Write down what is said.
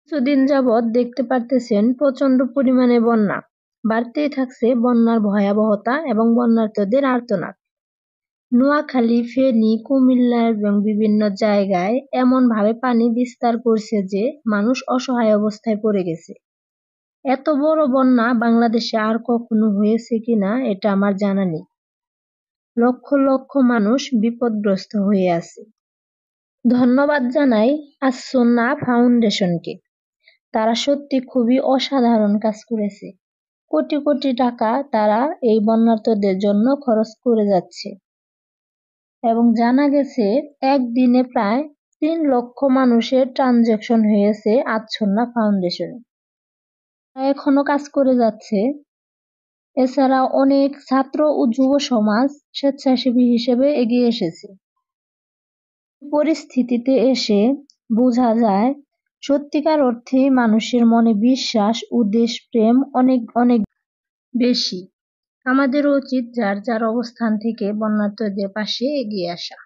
কিছুদিন যাবৎ দেখতে পারতেছেন প্রচন্ড পরিমাণে বন্যা বাড়তেই থাকছে, বন্যার ভয়াবহতা এবং বন্যার্তদের আর্তনাদ। নোয়াখালী, ফেনী, কুমিল্লা এবং বিভিন্ন জায়গায় এমন ভাবে পানি বিস্তার করছে যে মানুষ অসহায় অবস্থায় পড়ে গেছে। এত বড় বন্যা বাংলাদেশে আর কখনো হয়েছে কিনা এটা আমার জানা নেই। লক্ষ লক্ষ মানুষ বিপদগ্রস্ত হয়ে আছে। ধন্যবাদ জানাই আসন্না ফাউন্ডেশনকে। তারা সত্যি খুবই অসাধারণ কাজ করেছে। কোটি কোটি টাকা তারা এই বন্যার্তদের জন্য খরচ করে যাচ্ছে এবং জানা গেছে একদিনে প্রায় ৩ লক্ষ মানুষের ট্রানজাকশন হয়েছে আচ্ছন্না ফাউন্ডেশনে। এখনো কাজ করে যাচ্ছে। এছাড়া অনেক ছাত্র ও যুব সমাজ স্বেচ্ছাসেবী হিসেবে এগিয়ে এসেছে। পরিস্থিতিতে এসে বোঝা যায় সত্যিকার অর্থে মানুষের মনে বিশ্বাস ও দেশপ্রেম অনেক অনেক বেশি। আমাদেরও উচিত যার যার অবস্থান থেকে বন্যার্তদের পাশে এগিয়ে আসা।